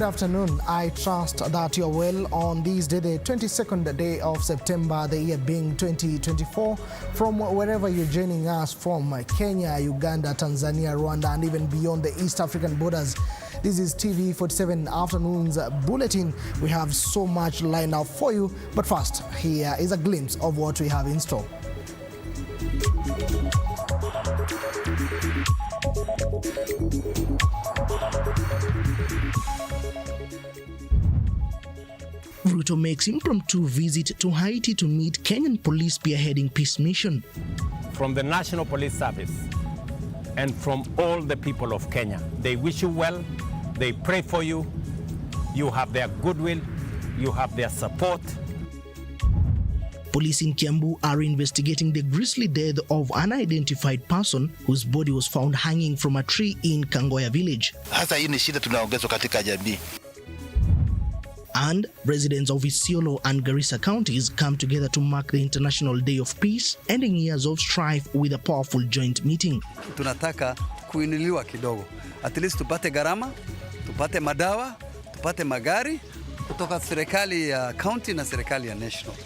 Good afternoon. I trust that you're well on this day, the 22nd day of September, the year being 2024. From wherever you're joining us from, Kenya, Uganda, Tanzania, Rwanda, and even beyond the East African borders. This is TV47 Afternoon's Bulletin. We have so much lined up for you, but first, here is a glimpse of what we have in store. Ruto makes impromptu visit to Haiti to meet Kenyan police spearheading peace mission. From the National Police Service and from all the people of Kenya, they wish you well, they pray for you, you have their goodwill, you have their support. Police in Kiambu are investigating the grisly death of an unidentified person whose body was found hanging from a tree in Kangoya village. Hasa hii ni shida tunaongezwa katika jamii. And residents of Isiolo and Garissa counties come together to mark the International Day of Peace, ending years of strife with a powerful joint meeting. Tunataka kuinuliwa kidogo. At least tupate gharama, tupate madawa, tupate magari kutoka serikali ya county na serikali ya national.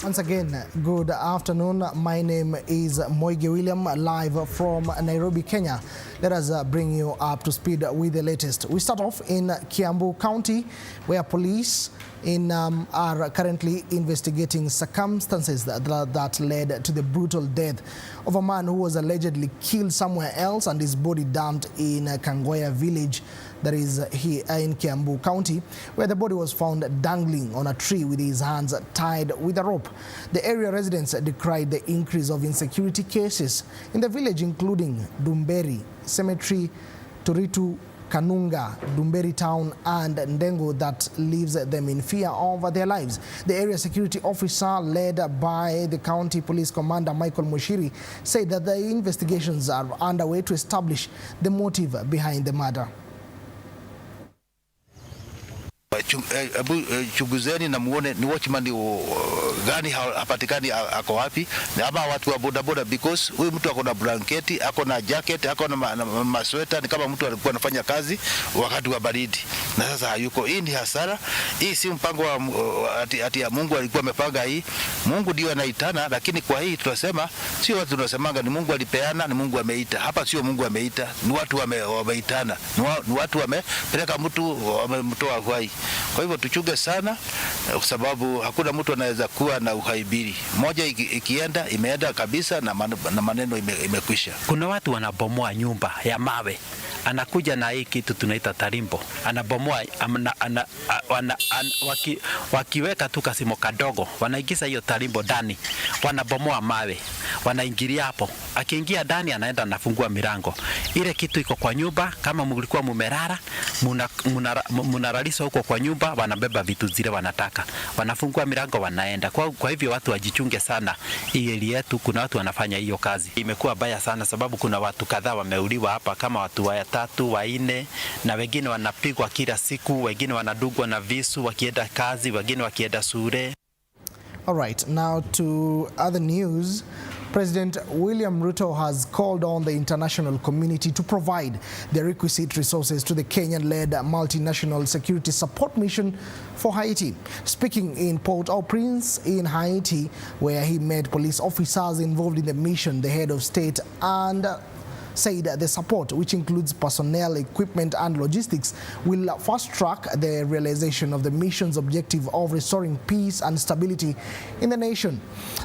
Once again, good afternoon. My name is Moige William, live from Nairobi, Kenya. Let us bring you up to speed with the latest. We start off in Kiambu County, where police are currently investigating circumstances that led to the brutal death of a man who was allegedly killed somewhere else and his body dumped in Kangoya village, that is here in Kiambu County, where the body was found dangling on a tree with his hands tied with a rope. The area residents decried the increase of insecurity cases in the village, including Dumberi Cemetery, Turitu, Kanunga, Dumberi Town, and Ndengo, that leaves them in fear of their lives. The area security officer, led by the county police commander Michael Mushiri, said that the investigations are underway to establish the motive behind the murder. Chunguzeni na muone ni watchman gani hapatikani ako wapi, ama watu wa bodaboda, because huyu mtu ako na blanketi, ako na jacket, ako na masweta, ni kama mtu alikuwa anafanya kazi wakati wa baridi na sasa hayuko. Hii ni hasara. Hii si mpango wa ati ya Mungu alikuwa amepanga hii. Mungu ndio anaitana, lakini kwa hii tunasema sio watu tunasemanga ni Mungu alipeana, ni Mungu ameita. Hapa sio Mungu ameita, ni watu wameitana. Ni watu wamepeleka mtu, wamemtoa uhai. Kwa hivyo tuchunge sana, kwa sababu hakuna mtu anaweza kuwa na uhaibiri. Moja ikienda imeenda kabisa na maneno imekwisha. Kuna watu wanabomoa nyumba ya mawe, anakuja na hii kitu tunaita tarimbo, anabomoa wakiweka tu kasimo kadogo, wanaingiza hiyo tarimbo ndani, wanabomoa mawe, wanaingilia hapo. Akiingia ndani anaenda anafungua milango. Ile kitu iko kwa nyumba, kama mlikuwa mumerara, munaralisha huko kwa nyumba, wanabeba vitu zile wanataka, wanafungua milango wanaenda. Kwa hivyo watu wajichunge sana. Hii area yetu kuna watu wanafanya hiyo kazi. Imekuwa baya sana sababu kuna watu kadhaa wameuliwa hapa, kama watu watatu, wanne, na wengine wanapigwa kila siku, wengine wanadugwa na visu wakienda kazi, wengine wakienda shule. All right, now to other news. President William Ruto has called on the international community to provide the requisite resources to the Kenyan-led multinational security support mission for Haiti. Speaking in Port-au-Prince in Haiti, where he met police officers involved in the mission, the head of state and said the support, which includes personnel, equipment and logistics, will fast-track the realization of the mission's objective of restoring peace and stability in the nation.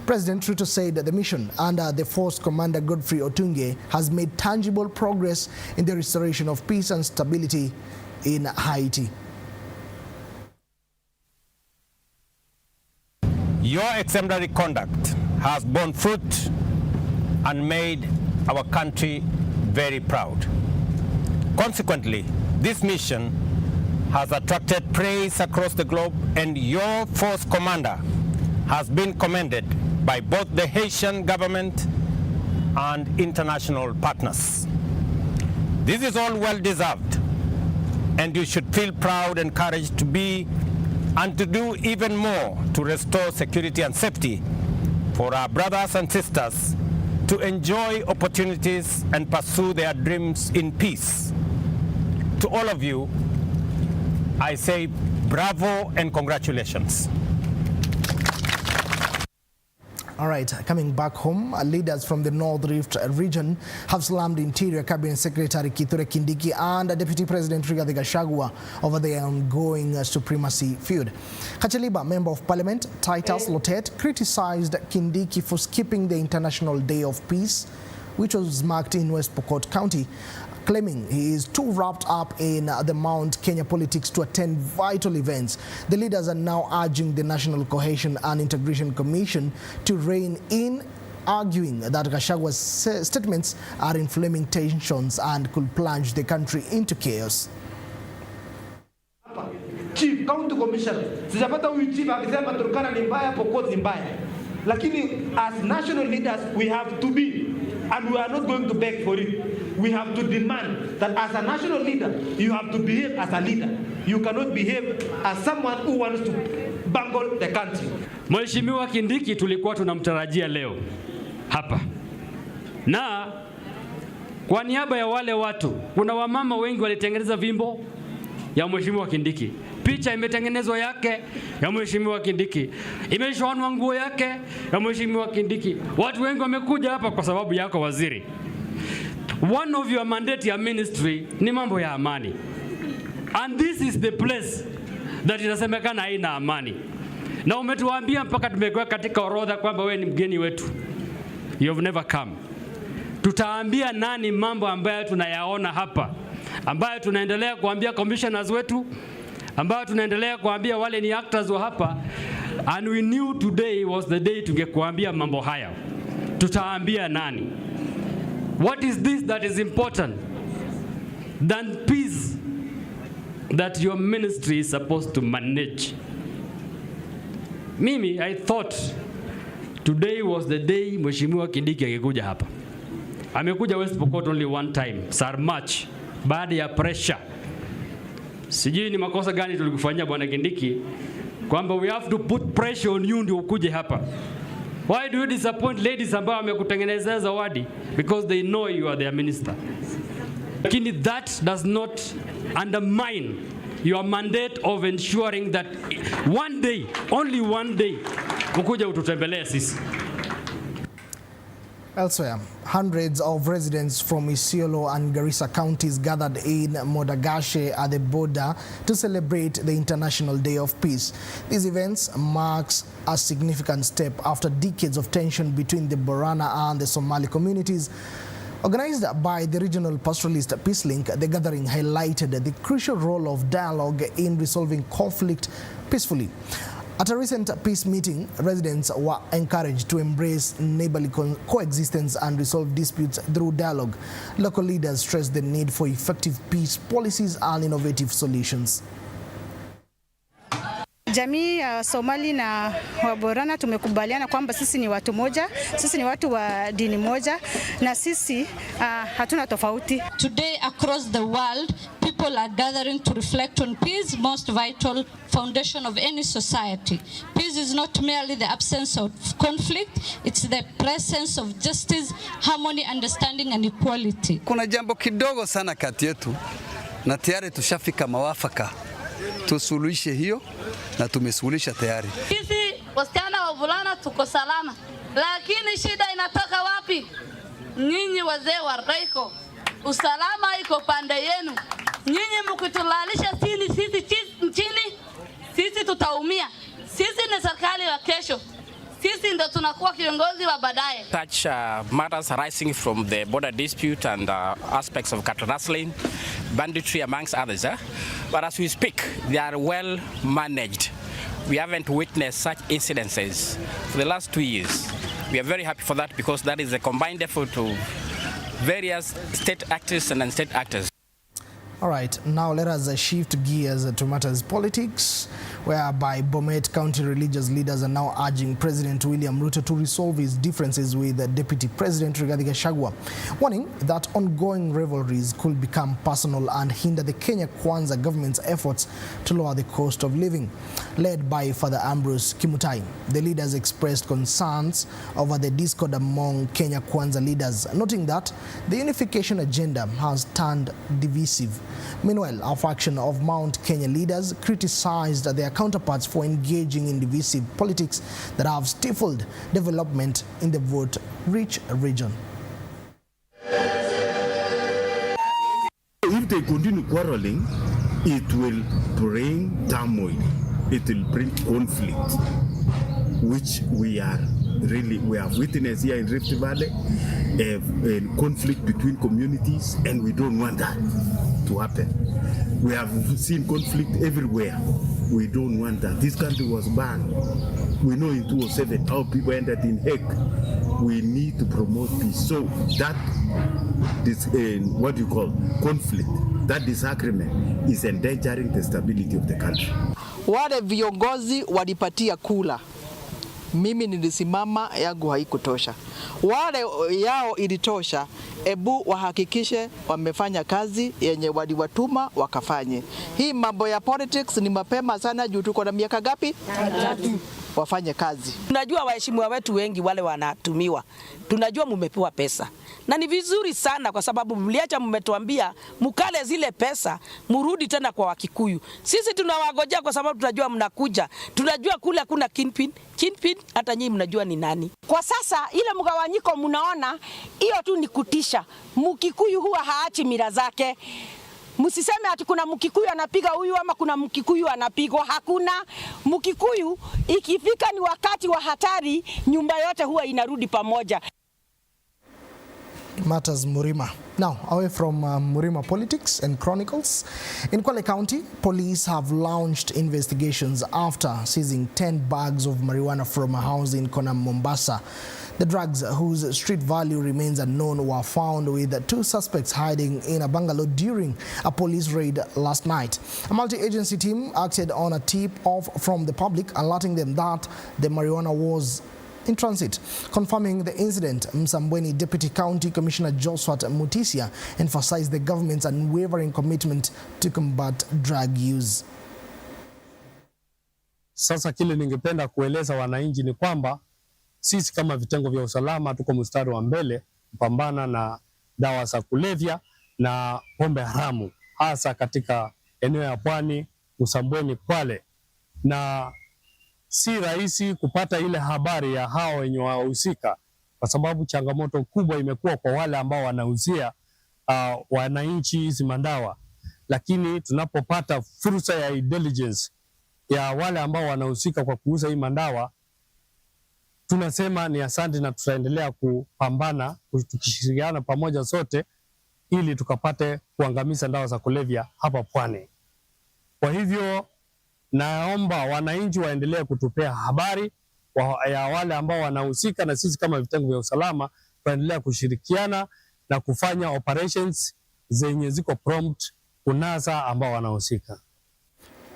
President Ruto said that the mission under the Force Commander Godfrey Otunge has made tangible progress in the restoration of peace and stability in Haiti. Your exemplary conduct has borne fruit and made our country very proud. Consequently, this mission has attracted praise across the globe, and your force commander has been commended by both the Haitian government and international partners. This is all well deserved, and you should feel proud and encouraged to be and to do even more to restore security and safety for our brothers and sisters to enjoy opportunities and pursue their dreams in peace. To all of you, I say bravo and congratulations. All right, coming back home, leaders from the North Rift region have slammed Interior Cabinet Secretary Kithure Kindiki and Deputy President Rigathi Gachagua over the ongoing supremacy feud. Kachaliba, Member of Parliament Titus Lotet, criticized Kindiki for skipping the International Day of Peace, which was marked in West Pokot County, claiming he is too wrapped up in the Mount Kenya politics to attend vital events. The leaders are now urging the National Cohesion and Integration Commission to rein in, arguing that Gachagua's statements are inflaming tensions and could plunge the country into chaos. Chief County Commissioner, sijapata huyu chief akisema Turkana ni mbaya, Pokot ni mbaya. Lakini as national leaders we have to be, and we are not going to beg for it. We have to demand that as a national leader, you have to behave as a leader. You cannot behave as someone who wants to bungle the country. Mheshimiwa Kindiki tulikuwa tunamtarajia leo hapa. Na kwa niaba ya wale watu, kuna wamama wengi walitengeneza vimbo ya Mheshimiwa Kindiki. Picha imetengenezwa yake ya Mheshimiwa Kindiki. Imeshonwa nguo yake ya Mheshimiwa Kindiki. Watu wengi wamekuja hapa kwa sababu yako waziri. One of your mandate ya ministry ni mambo ya amani. And this is the place that inasemekana haina amani. Na umetuambia mpaka tumekuwa katika orodha kwamba wewe ni mgeni wetu. You have never come. Tutaambia nani mambo ambayo tunayaona hapa? Ambayo tunaendelea kuambia commissioners wetu, ambayo tunaendelea kuambia wale ni actors wa hapa, and we knew today was the day tungekuambia mambo haya. Tutaambia nani? What is this that is important than peace that your ministry is supposed to manage? Mimi, I thought today was the day Mheshimiwa Kindiki angekuja hapa. Amekuja West Pokot only one time, Sarmach, baada ya pressure. Sijui ni makosa gani tulikufanyia Bwana Kindiki kwamba we have to put pressure on you ndio ukuje hapa. Why do you disappoint ladies ambao wamekutengenezea zawadi? Because they know you are their minister. Lakini that does not undermine your mandate of ensuring that one day, only one day, ukuja ututembelee sisi. Elsewhere, hundreds of residents from Isiolo and Garissa counties gathered in Modagashe at the border to celebrate the International Day of Peace. These events marks a significant step after decades of tension between the Borana and the Somali communities. Organized by the regional pastoralist Peace Link, the gathering highlighted the crucial role of dialogue in resolving conflict peacefully. At a recent peace meeting, residents were encouraged to embrace neighborly coexistence and resolve disputes through dialogue. Local leaders stressed the need for effective peace policies and innovative solutions. Jamii ya Somali na Waborana tumekubaliana kwamba sisi ni watu moja, sisi ni watu wa dini moja na sisi hatuna tofauti. Today across the world, people are gathering to reflect on peace, most vital foundation of any society. Peace is not merely the absence of conflict, it's the presence of justice, harmony, understanding and equality. Kuna jambo kidogo sana kati yetu na tayari tushafika mawafaka. Tusuluhishe hiyo na tumesuluhisha tayari. Sisi wasichana wavulana tuko salama, lakini shida inatoka wapi? Nyinyi wazee wa Raiko, usalama iko pande yenu. Nyinyi mkitulalisha sisi chini, sisi tutaumia. Sisi ni serikali wa kesho. Sisi ndo tunakuwa kiongozi wa baadaye. Such matters arising from the border dispute and aspects of cattle rustling, banditry amongst others. But as we speak, they are well managed. We haven't witnessed such incidences for the last 2 years. We are very happy for that because that is a combined effort of various state actors and non-state actors. All right, now let us shift gears to matters politics. whereby Bomet County religious leaders are now urging President William Ruto to resolve his differences with Deputy President Rigathi Gachagua, warning that ongoing rivalries could become personal and hinder the Kenya Kwanza government's efforts to lower the cost of living. Led by Father Ambrose Kimutai, the leaders expressed concerns over the discord among Kenya Kwanza leaders, noting that the unification agenda has turned divisive. Meanwhile, a faction of Mount Kenya leaders criticized their counterparts for engaging in divisive politics that have stifled development in the vote-rich region. If they continue quarreling, it will bring turmoil, it will bring conflict, which we have witnessed here in Rift Valley, a conflict between communities, and we don't want that to happen. We have seen conflict everywhere. We don't want that. This country was banned. We know in 2007 how people ended in Hague. We need to promote peace. So that this what you call conflict, that disagreement is endangering the stability of the country. Wale viongozi walipatia kula, mimi nilisimama, yangu haikutosha. Wale yao ilitosha, ebu wahakikishe wamefanya kazi yenye waliwatuma wakafanye. Hii mambo ya politics ni mapema sana, juu tuko na miaka gapi? 3. Wafanye kazi. Tunajua waheshimiwa wetu wengi wale wanatumiwa. Tunajua mumepewa pesa. Na ni vizuri sana kwa sababu mliacha mmetuambia mukale zile pesa, murudi tena kwa Wakikuyu. Sisi tunawagojea kwa sababu tunajua mnakuja. Tunajua kule kuna kingpin hata nyinyi mnajua ni nani. Kwa sasa ile mgawanyiko mnaona, hiyo tu ni kutisha. Mkikuyu huwa haachi mila zake. Msiseme ati kuna Mkikuyu anapiga huyu ama kuna Mkikuyu anapigwa. Hakuna. Mkikuyu ikifika ni wakati wa hatari, nyumba yote huwa inarudi pamoja. Matters Murima. Now, away from Murima politics and chronicles, in Kwale County, police have launched investigations after seizing 10 bags of marijuana from a house in Mombasa. The drugs, whose street value remains unknown, were found with 2 suspects hiding in a bungalow during a police raid last night. A multi-agency team acted on a tip-off from the public, alerting them that the marijuana was in transit. Confirming the incident, Msambweni Deputy County Commissioner Josphat Mutisia emphasized the government's unwavering commitment to combat drug use. Sasa kile ningependa kueleza wananchi ni kwamba sisi kama vitengo vya usalama tuko mstari wa mbele kupambana na dawa za kulevya na pombe haramu, hasa katika eneo ya Pwani, Msambweni, Kwale. Na si rahisi kupata ile habari ya hao wenye wahusika, kwa sababu changamoto kubwa imekuwa kwa wale ambao wanauzia wananchi hizi madawa. Lakini tunapopata fursa ya intelligence ya wale ambao wanahusika kwa kuuza hii madawa, tunasema ni asante, na tutaendelea kupambana tukishirikiana pamoja sote ili tukapate kuangamiza dawa za kulevya hapa Pwani. Kwa hivyo naomba wananchi waendelee kutupea habari ya wale ambao wanahusika, na sisi kama vitengo vya usalama tuendelea kushirikiana na kufanya operations zenye ziko prompt kunasa ambao wanahusika.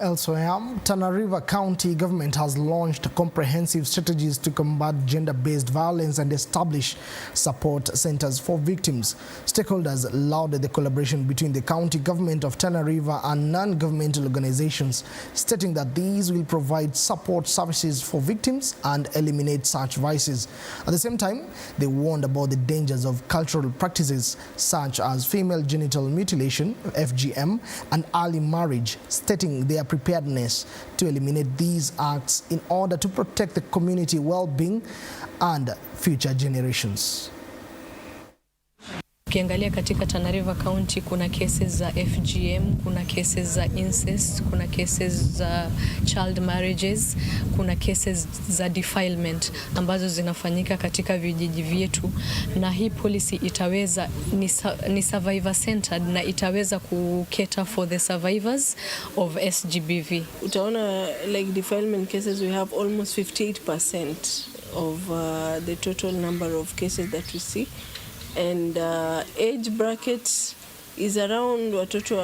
Elsewhere, Tana River County government has launched comprehensive strategies to combat gender-based violence and establish support centers for victims. Stakeholders lauded the collaboration between the county government of Tana River and non-governmental organizations, stating that these will provide support services for victims and eliminate such vices. At the same time, they warned about the dangers of cultural practices such as female genital mutilation, FGM, and early marriage, stating their preparedness to eliminate these acts in order to protect the community well-being and future generations. Ukiangalia katika Tana River County kuna cases za FGM, kuna cases za incest, kuna cases za child marriages, kuna cases za defilement ambazo zinafanyika katika vijiji vyetu, na hii policy itaweza ni survivor centered na itaweza ku cater for the survivors of SGBV. Utaona like defilement cases, we have almost 58% of the total number of cases that we see. And age bracket is around watoto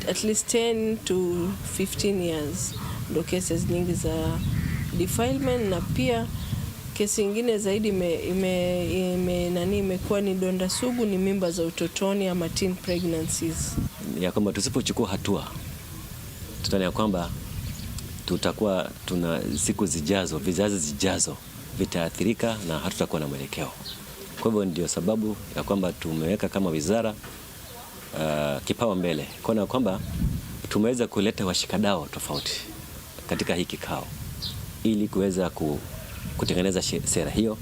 at least 10 to 15 years. ndo cases nyingi za defilement, na pia kesi nyingine zaidi imekuwa ni donda sugu, ni mimba za utotoni ama teen pregnancies. Ya kwamba tusipochukua hatua tutani ya kwamba tutakuwa tuna siku zijazo, vizazi zijazo vitaathirika na hatutakuwa na mwelekeo. Kwa hivyo ndio sababu ya kwamba tumeweka kama wizara kipao mbele kwa kwamba tumeweza kuleta washikadau tofauti katika hii kikao ili kuweza kutengeneza sera hiyo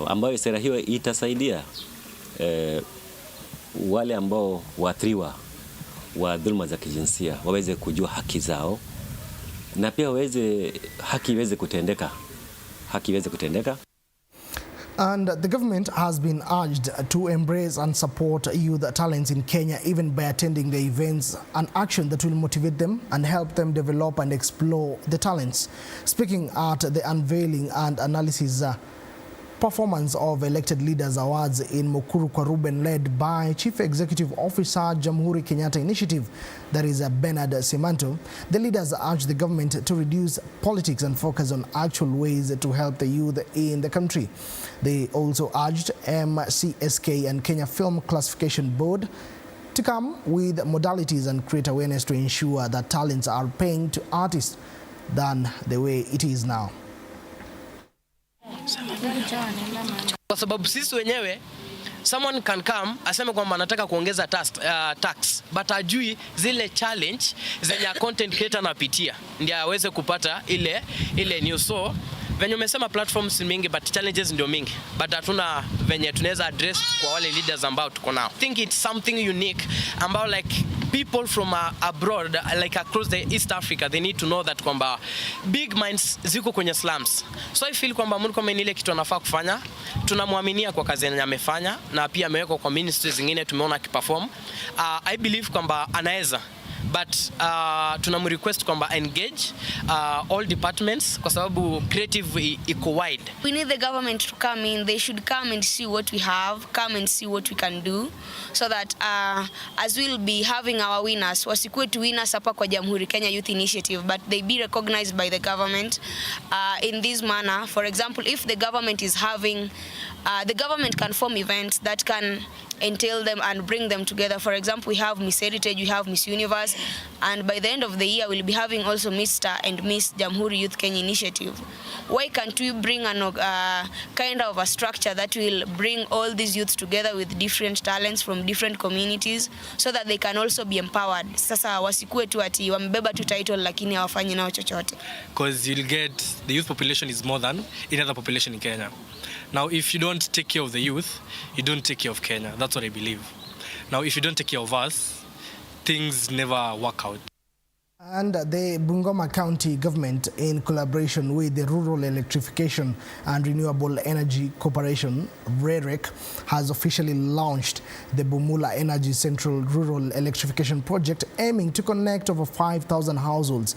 ambayo sera hiyo itasaidia wale ambao waathiriwa wa dhulma za kijinsia waweze kujua haki zao na pia haki iweze kutendeka. And the government has been urged to embrace and support youth talents in Kenya, even by attending the events and action that will motivate them and help them develop and explore the talents. Speaking at the unveiling and analysis performance of Elected Leaders Awards in Mukuru kwa Ruben, led by Chief Executive Officer Jamhuri Kenyatta Initiative, that is Bernard Simanto, the leaders urged the government to reduce politics and focus on actual ways to help the youth in the country. They also urged MCSK and Kenya Film Classification Board to come with modalities and create awareness to ensure that talents are paying to artists than the way it is now. Kwa sababu sisi wenyewe, someone can come aseme kwamba anataka kuongeza tax but ajui zile challenge zenye content creator anapitia ndio aweze kupata ile news. So venye umesema platforms mingi but challenges ndio mingi, but hatuna venye tunaweza address kwa wale leaders ambao tuko nao. I think it's something unique ambao like people from abroad, like across the East Africa, they need to know that kwamba big minds ziko kwenye slums. So I feel kwamba Mungu kama ile kitu anafaa kufanya, tunamwaminia kwa kazi yenye amefanya na pia ameweka kwa ministries zingine tumeona akiperform. I believe kwamba anaweza, but tunamrequest kwamba engage all departments kwa sababu creative iko wide. We need the government to come in. They should come and see what we have, come and see what we can do, so that as we'll be having our winners, wasikuwe tu winners hapa kwa Jamhuri Kenya Youth Initiative, but they be recognized by the government in this manner. For example, if the government is having, the government can form events that can entail them and bring them together. For example, we have Miss Heritage, we have Miss Universe, and by the end of the year we'll be having also Mr. and Miss Jamhuri Youth Kenya Initiative. Why can't we bring kind of a structure that will bring all these youths together with different talents from different communities so that they can also be empowered? Sasa wasikue tu ati wambeba tu title lakini hawafanyi nao chochote. Because you'll get the youth population is more than any other population in Kenya. Now, if you don't take care of the youth, you don't take care of Kenya. That's what I believe. Now, if you don't take care of us, things never work out. And the Bungoma County government, in collaboration with the Rural Electrification and Renewable Energy Corporation, REREC, has officially launched the Bumula Energy Central Rural Electrification Project, aiming to connect over 5,000 households.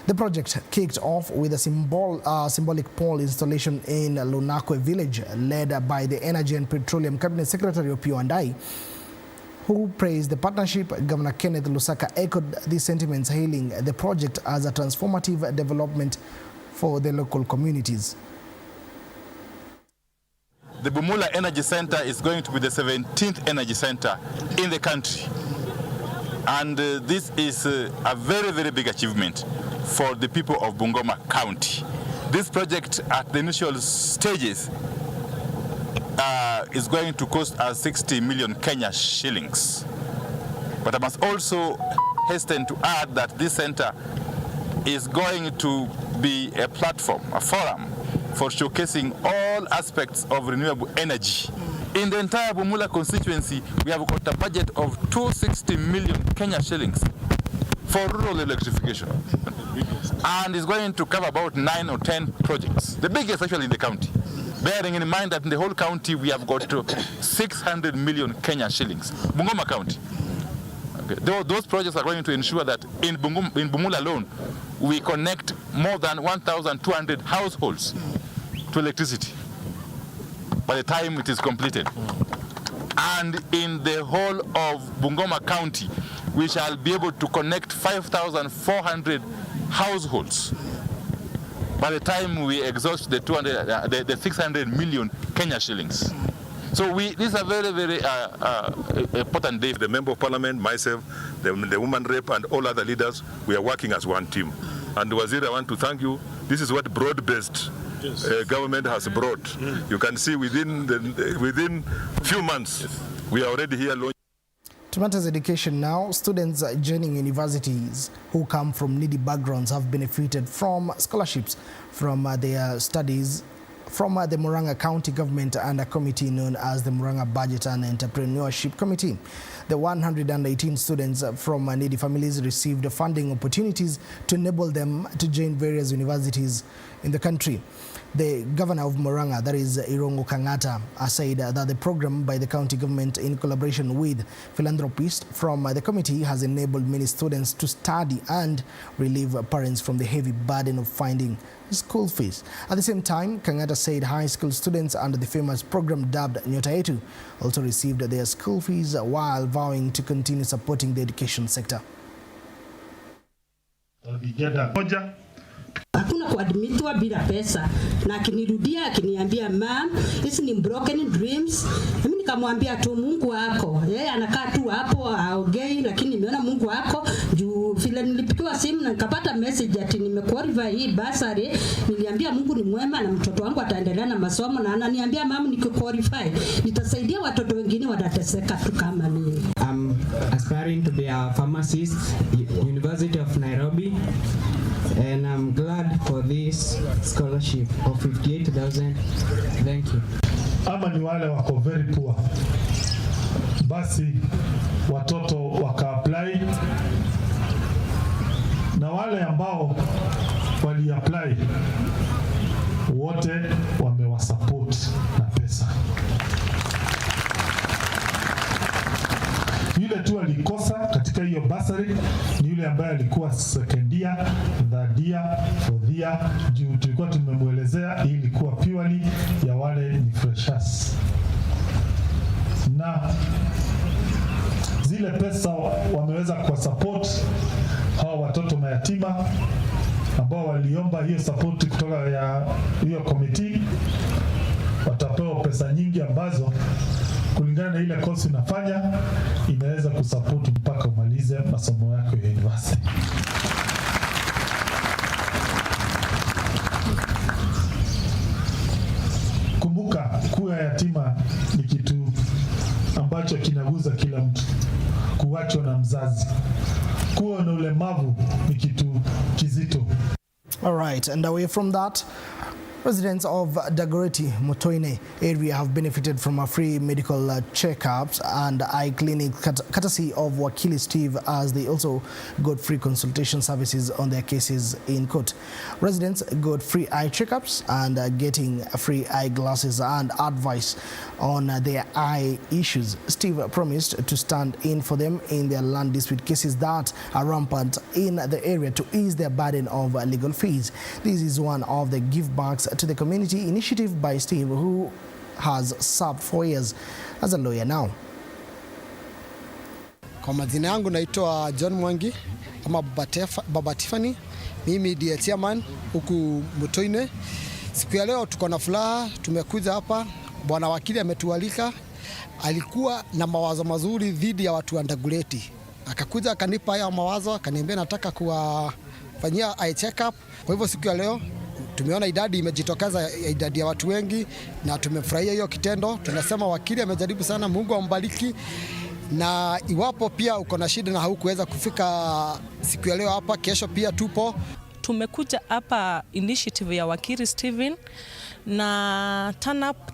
The project kicked off with a symbolic pole installation in Lunakwe village, led by the Energy and Petroleum Cabinet Secretary Opiyo Wandayi, who praised the partnership. Governor Kenneth Lusaka echoed these sentiments, hailing the project as a transformative development for the local communities. The Bumula Energy Center is going to be the 17th energy center in the country. And this is a very, very big achievement for the people of Bungoma County. This project at the initial stages is going to cost us 60 million Kenya shillings. But I must also hasten to add that this center is going to be a platform, a forum for showcasing all aspects of renewable energy. In the entire Bumula constituency, we have got a budget of 260 million Kenya shillings for rural electrification. And it's going to cover about 9 or 10 projects, the biggest actually in the county. Bearing in mind that in the whole county we have got 600 million Kenya shillings. Bungoma County. Okay. Those projects are going to ensure that in Bumula alone, we connect more than 1,200 households to electricity by the time it is completed. And in the whole of Bungoma County, we shall be able to connect 5,400 households by the time we exhaust the 600 million Kenya shillings. So this is a very, very important day. The Member of Parliament, myself, the woman rep, and all other leaders, we are working as one team. And Waziri, I want to thank you. This is what broad-based government has brought. You can see within few months, we are already here launching. To matters education now, students joining universities who come from needy backgrounds have benefited from scholarships from their studies from the Murang'a County government and a committee known as the Murang'a Budget and Entrepreneurship Committee. The 118 students from needy families received funding opportunities to enable them to join various universities in the country. The governor of Murang'a, that is Irongo Kangata, said that the program by the county government in collaboration with philanthropists from the committee has enabled many students to study and relieve parents from the heavy burden of finding school fees. At the same time, Kangata said high school students under the famous program dubbed Nyota Yetu also received their school fees while vowing to continue supporting the education sector. Hakuna kuadmitiwa bila pesa, na akinirudia akiniambia ma'am, hizi ni broken dreams. Mimi nikamwambia tu Mungu wako. Yeye anakaa tu hapo aongei, lakini nimeona Mungu wako juu vile nilipigiwa simu na nikapata message ati nimequalify hii bursary. Niliambia Mungu ni mwema na mtoto wangu ataendelea na masomo, na ananiambia ma'am nikiqualify nitasaidia watoto wengine watateseka tu kama mimi. I'm aspiring to be a pharmacist, University of Nairobi. And I'm glad for this scholarship of 58,000. Thank you. Ama ni wale wako very poor, basi watoto waka apply, na wale ambao wali apply wote wamewasupport na pesa. Yule tu alikosa katika hiyo bursary ni yule ambaye alikuwa second year, third year, fourth year. Juu tulikuwa tumemuelezea hii ilikuwa purely ya wale ni freshers. Na zile pesa wameweza kwa support hawa watoto mayatima ambao waliomba hiyo support kutoka ya hiyo committee. Watapewa pesa nyingi ambazo kulingana na ile course unafanya inaweza kusupport mpaka umalize masomo yako ya university. Kumbuka kuwa yatima ni kitu ambacho kinaguza kila mtu. Kuachwa na mzazi, kuwa na ulemavu ni kitu kizito. All right, and away from that, residents of Dagoretti, Motoine area have benefited from a free medical checkups and eye clinic courtesy of Wakili Steve, as they also got free consultation services on their cases in court. Residents got free eye checkups and getting free eyeglasses and advice on their eye issues. Steve promised to stand in for them in their land dispute cases that are rampant in the area to ease their burden of legal fees. This is one of the give backs to the community initiative by Steve, who has served 4 years as a lawyer now. Kwa majina yangu naitwa John Mwangi ama Baba Tiffany. Mimi ndiye chairman huku Motoine. Siku ya leo tuko na furaha, tumekuja hapa. Bwana wakili ametualika. Alikuwa na mawazo mazuri dhidi ya watu wa Dagoretti. Akakuja akanipa haya mawazo, akaniambia nataka kuwafanyia eye check up. Kwa hivyo siku ya leo tumeona idadi imejitokeza, idadi ya watu wengi, na tumefurahia hiyo kitendo. Tunasema wakili amejaribu sana, Mungu ambariki. Na iwapo pia uko na shida na haukuweza kufika siku ya leo hapa, kesho pia tupo. Tumekuja hapa initiative ya wakili Steven, na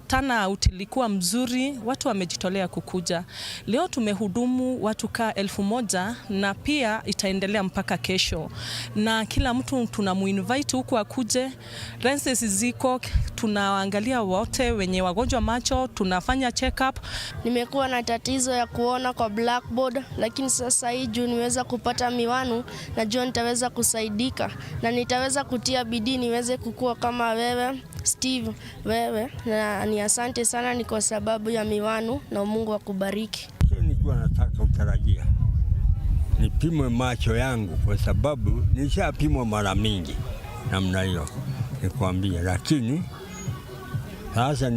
Tana utilikuwa mzuri, watu wamejitolea kukuja. Leo tumehudumu watu ka 1000 na pia itaendelea mpaka kesho. Na kila mtu tunamuinvite huku akuje. Lenses ziko, tunaangalia wote wenye wagonjwa macho, tunafanya check up. Nimekuwa na tatizo ya kuona kwa blackboard, lakini sasa hii juu niweza kupata miwani, najua nitaweza kusaidika na nitaweza kutia bidii niweze kukua kama wewe Steve, wewe, na ni asante sana, ni kwa sababu ya miwani, na Mungu akubariki. Nilikuwa nataka utarajia nipimwe macho yangu, kwa sababu nishapimwa mara mingi namna hiyo nikwambia, lakini sasa